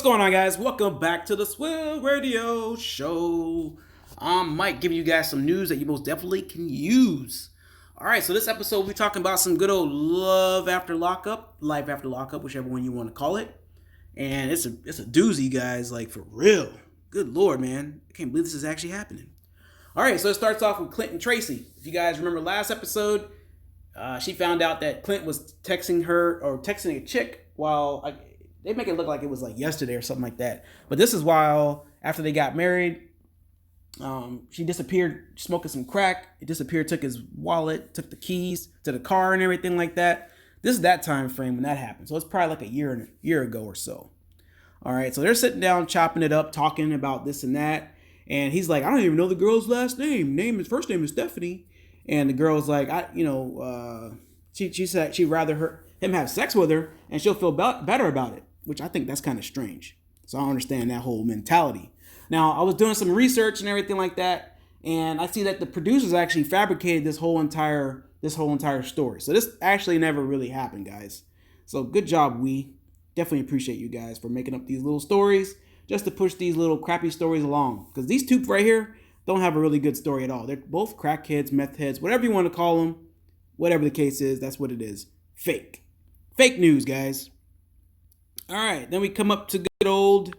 What's going on, guys? Welcome back to the SWILL Radio Show. I'm Mike, giving you guys some news that you most definitely can use. All right, so this episode we're talking about some good old love after lockup, life after lockup, whichever one you want to call it. And it's a doozy, guys, like for real. Good Lord, man. I can't believe this is actually happening. All right, so it starts off with Clint and Tracy. If you guys remember last episode, she found out that Clint was texting a chick while they make it look like it was like yesterday or something like that. But this is while after they got married, she disappeared smoking some crack. He disappeared, took his wallet, took the keys to the car and everything like that. This is that time frame when that happened. So it's probably like a year ago or so. All right, so they're sitting down, chopping it up, talking about this and that. And he's like, I don't even know the girl's last name. First name is Stephanie. And the girl's like, she said she'd rather him have sex with her and she'll feel better about it, which I think that's kind of strange. So I don't understand that whole mentality. Now, I was doing some research and everything like that, and I see that the producers actually fabricated this whole entire story. So this actually never really happened, guys. So good job, we definitely appreciate you guys for making up these little stories just to push these little crappy stories along. Because these two right here don't have a really good story at all. They're both crackheads, meth heads, whatever you want to call them. Whatever the case is, that's what it is. Fake news, guys. All right, then we come up to good old.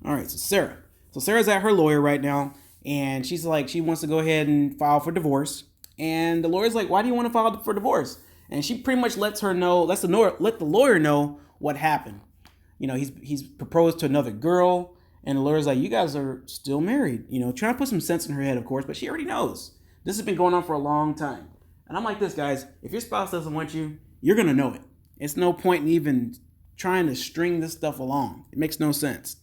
All right, so Sarah. So Sarah's at her lawyer right now, and she's like, she wants to go ahead and file for divorce. And the lawyer's like, why do you want to file for divorce? And she pretty much let the lawyer know what happened. You know, he's proposed to another girl, and the lawyer's like, you guys are still married. You know, trying to put some sense in her head, of course, but she already knows. This has been going on for a long time. And I'm like this, guys, if your spouse doesn't want you, you're going to know it. It's no point in even trying to string this stuff along. It makes no sense.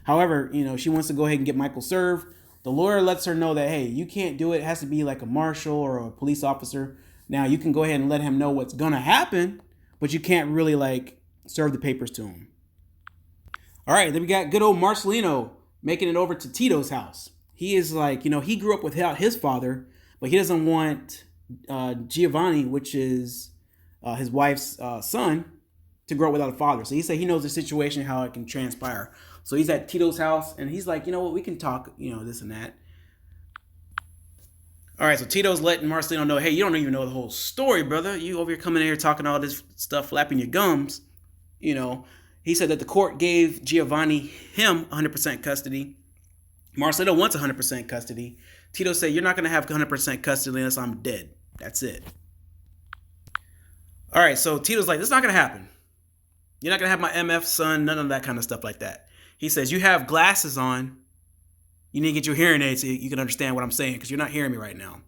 However, you know, she wants to go ahead and get Michael served. The lawyer lets her know that, hey, you can't do it. It has to be like a marshal or a police officer. Now, you can go ahead and let him know what's going to happen, but you can't really like serve the papers to him. All right, then we got good old Marcelino making it over to Tito's house. He is like, you know, he grew up without his father, but he doesn't want Giovanni, which is his wife's son, to grow up without a father. So he said he knows the situation, how it can transpire. So he's at Tito's house, and he's like, you know what, we can talk, you know, this and that. All right, so Tito's letting Marcelino know, hey, you don't even know the whole story, brother. You over here coming in here talking all this stuff, flapping your gums. You know, he said that the court gave Giovanni him 100% custody. Marcelino wants 100% custody. Tito said, you're not going to have 100% custody unless I'm dead. That's it. All right, so Tito's like, this is not going to happen. You're not going to have my MF son, none of that kind of stuff like that. He says, you have glasses on. You need to get your hearing aids so you can understand what I'm saying because you're not hearing me right now.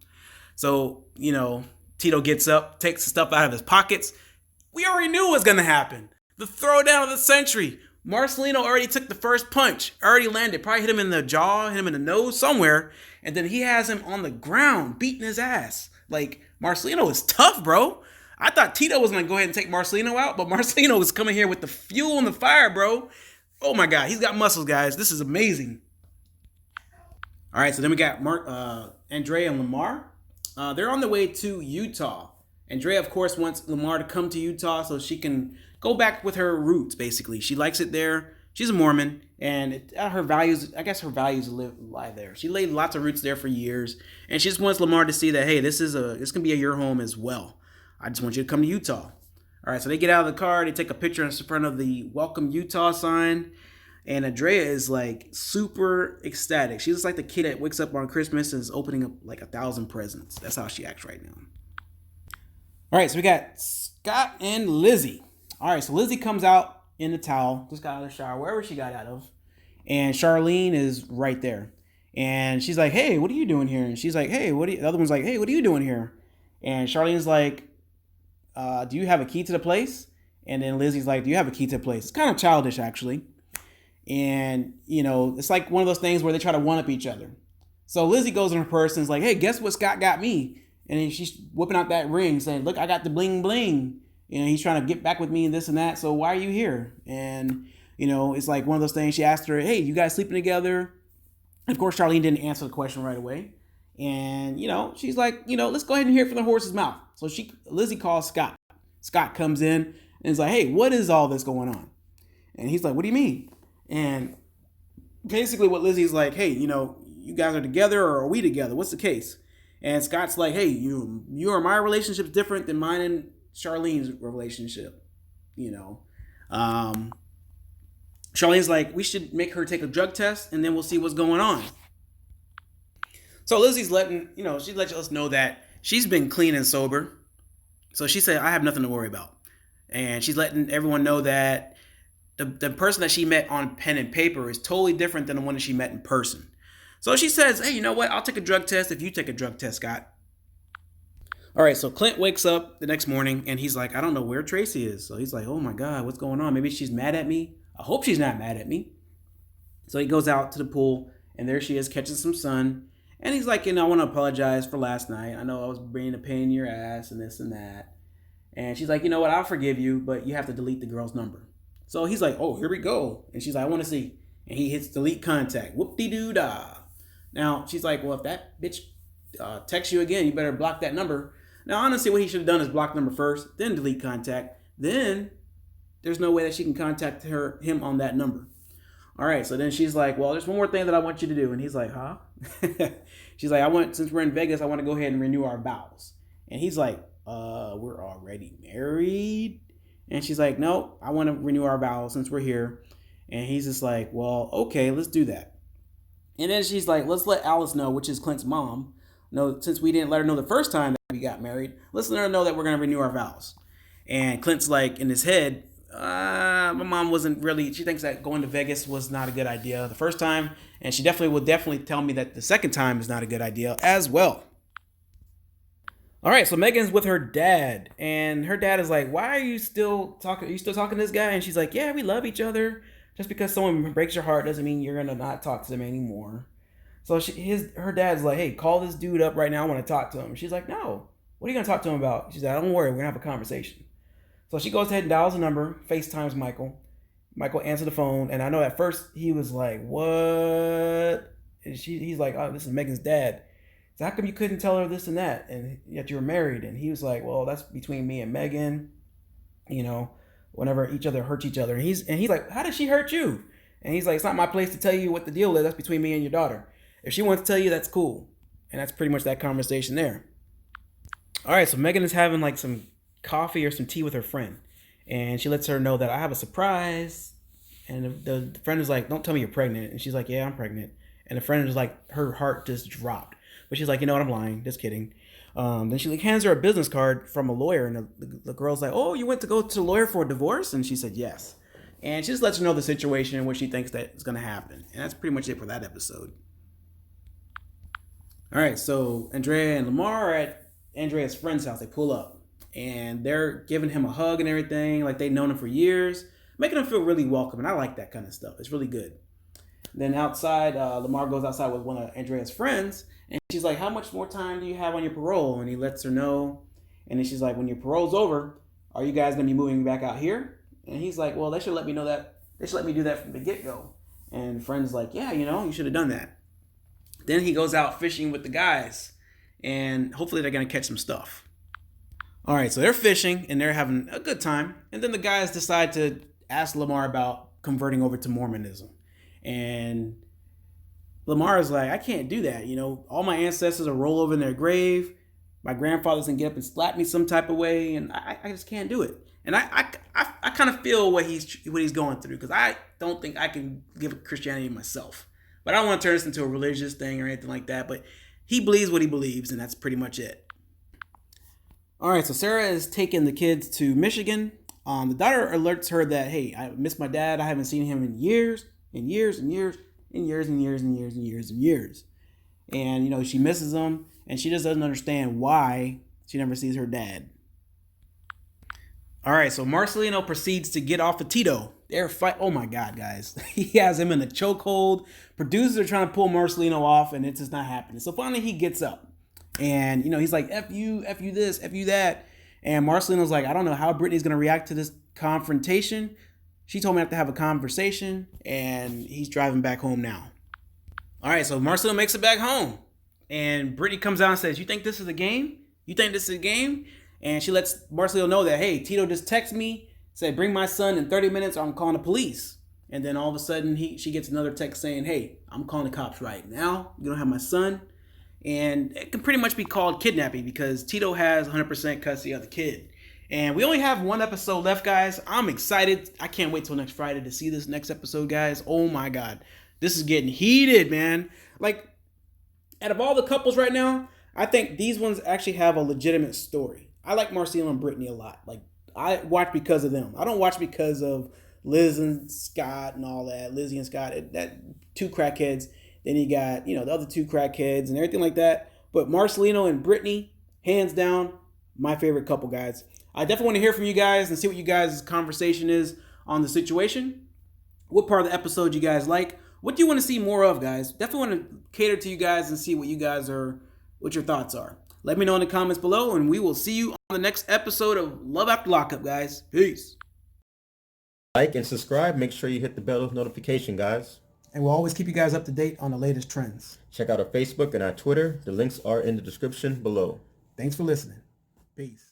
So, you know, Tito gets up, takes the stuff out of his pockets. We already knew what was going to happen. The throwdown of the century. Marcelino already took the first punch, already landed, probably hit him in the jaw, hit him in the nose, somewhere. And then he has him on the ground, beating his ass. Like, Marcelino is tough, bro. I thought Tito was going to go ahead and take Marcelino out, but Marcelino was coming here with the fuel and the fire, bro. Oh, my God. He's got muscles, guys. This is amazing. All right, so then we got Andrea and Lamar. They're on the way to Utah. Andrea, of course, wants Lamar to come to Utah so she can go back with her roots, basically. She likes it there. She's a Mormon, and her values lie there. She laid lots of roots there for years, and she just wants Lamar to see that, hey, this can be your home as well. I just want you to come to Utah. All right, so they get out of the car. They take a picture in front of the Welcome Utah sign. And Andrea is like super ecstatic. She's just like the kid that wakes up on Christmas and is opening up like 1,000 presents. That's how she acts right now. All right, so we got Scott and Lizzie. All right, so Lizzie comes out in the towel, just got out of the shower, wherever she got out of. And Charlene is right there. And she's like, hey, what are you doing here? And she's like, hey, the other one's like, hey, what are you doing here? And Charlene's like, do you have a key to the place? And then Lizzie's like, do you have a key to the place? It's kind of childish, actually. And, you know, it's like one of those things where they try to one-up each other. So Lizzie goes in her purse and is like, hey, guess what Scott got me? And then she's whipping out that ring saying, look, I got the bling bling. You know, he's trying to get back with me and this and that. So why are you here? And, you know, it's like one of those things. She asked her, hey, you guys sleeping together? And of course, Charlene didn't answer the question right away. And, you know, she's like, you know, let's go ahead and hear it from the horse's mouth. So Lizzie calls Scott. Scott comes in and is like, hey, what is all this going on? And he's like, what do you mean? And basically what Lizzie's like, hey, you guys are together or are we together? What's the case? And Scott's like, hey, you or my relationship's different than mine and Charlene's relationship. Um, Charlene's like, we should make her take a drug test and then we'll see what's going on. So Lizzie's she lets us know that she's been clean and sober. So she said, I have nothing to worry about. And she's letting everyone know that the person that she met on pen and paper is totally different than the one that she met in person. So she says, hey, you know what? I'll take a drug test if you take a drug test, Scott. All right, so Clint wakes up the next morning and he's like, I don't know where Tracy is. So he's like, oh my God, what's going on? Maybe she's mad at me. I hope she's not mad at me. So he goes out to the pool and there she is catching some sun. And he's like, I want to apologize for last night. I know I was bringing a pain in your ass and this and that. And she's like, you know what? I'll forgive you, but you have to delete the girl's number. So he's like, oh, here we go. And she's like, I want to see. And he hits delete contact. Whoop-de-doo-dah. Now, she's like, well, if that bitch texts you again, you better block that number. Now, honestly, what he should have done is block number first, then delete contact. Then there's no way that she can contact him on that number. All right, so then she's like, well, there's one more thing that I want you to do. And he's like, huh? She's like, since we're in Vegas, I want to go ahead and renew our vows. And he's like, we're already married? And she's like, no, I want to renew our vows since we're here. And he's just like, well, okay, let's do that. And then she's like, let's let Alice know, which is Clint's mom, know, since we didn't let her know the first time that we got married, let's let her know that we're going to renew our vows. And Clint's like, in his head, my mom wasn't really, she thinks that going to Vegas was not a good idea the first time. And she will definitely tell me that the second time is not a good idea as well. All right, so Megan's with her dad, and her dad is like, why are you still talking? Are you still talking to this guy? And she's like, yeah, we love each other. Just because someone breaks your heart doesn't mean you're going to not talk to them anymore. So her dad's like, hey, call this dude up right now. I want to talk to him. She's like, no, what are you going to talk to him about? She's like, don't worry, we're going to have a conversation. So she goes ahead and dials a number, FaceTimes Michael. Michael answered the phone, and I know at first he was like, what? And he's like, oh, this is Megan's dad. So how come you couldn't tell her this and that, and yet you were married? And he was like, well, that's between me and Megan, whenever each other hurts each other. And he's like, how did she hurt you? And he's like, it's not my place to tell you what the deal is. That's between me and your daughter. If she wants to tell you, that's cool. And that's pretty much that conversation there. All right, so Megan is having like some coffee or some tea with her friend. And she lets her know that I have a surprise. And the friend is like, don't tell me you're pregnant. And she's like, yeah, I'm pregnant. And the friend is like, her heart just dropped. But she's like, you know what, I'm lying. Just kidding. Then she hands her a business card from a lawyer. And the girl's like, oh, you went to go to a lawyer for a divorce? And she said, yes. And she just lets her know the situation and what she thinks that is going to happen. And that's pretty much it for that episode. All right, so Andrea and Lamar are at Andrea's friend's house. They pull up. And they're giving him a hug and everything. Like they've known him for years. Making him feel really welcome. And I like that kind of stuff. It's really good. Then outside, Lamar goes outside with one of Andrea's friends. And she's like, how much more time do you have on your parole? And he lets her know. And then she's like, when your parole's over, are you guys going to be moving back out here? And he's like, well, they should let me know that. They should let me do that from the get-go. And the friend's like, yeah, you should have done that. Then he goes out fishing with the guys. And hopefully they're going to catch some stuff. All right, so they're fishing and they're having a good time. And then the guys decide to ask Lamar about converting over to Mormonism. And Lamar is like, I can't do that. All my ancestors are roll over in their grave. My grandfather's gonna get up and slap me some type of way. And I just can't do it. And I kind of feel what he's going through, because I don't think I can give Christianity myself. But I don't want to turn this into a religious thing or anything like that. But he believes what he believes, and that's pretty much it. All right, so Sarah is taking the kids to Michigan. The daughter alerts her that, hey, I miss my dad. I haven't seen him in years and years and years and years and years and years and years and years. And, she misses him, and she just doesn't understand why she never sees her dad. All right, so Marcelino proceeds to get off of Tito. They're fight. Oh my God, guys. He has him in the chokehold. Producers are trying to pull Marcelino off, and it's just not happening. So finally he gets up. And, he's like, F you this, F you that. And Marcelino's like, I don't know how Brittany's going to react to this confrontation. She told me I have to have a conversation. And he's driving back home now. All right, so Marcelino makes it back home. And Brittany comes out and says, you think this is a game? You think this is a game? And she lets Marcelino know that, hey, Tito just texted me, said, bring my son in 30 minutes or I'm calling the police. And then all of a sudden, she gets another text saying, "Hey, I'm calling the cops right now. You don't have my son." And it can pretty much be called kidnapping because Tito has 100% custody of the kid. And we only have one episode left, guys. I'm excited. I can't wait till next Friday to see this next episode, guys. Oh my God. This is getting heated, man. Like, out of all the couples right now, I think these ones actually have a legitimate story. I like Marcelo and Brittany a lot. Like, I watch because of them. I don't watch because of Liz and Scott and all that. Lizzie and Scott, that two crackheads. Then you got, the other two crackheads and everything like that. But Marcelino and Brittany, hands down, my favorite couple, guys. I definitely want to hear from you guys and see what you guys' conversation is on the situation. What part of the episode you guys like? What do you want to see more of, guys? Definitely want to cater to you guys and see what your thoughts are. Let me know in the comments below, and we will see you on the next episode of Love After Lockup, guys. Peace. Like and subscribe. Make sure you hit the bell notification, guys. And we'll always keep you guys up to date on the latest trends. Check out our Facebook and our Twitter. The links are in the description below. Thanks for listening. Peace.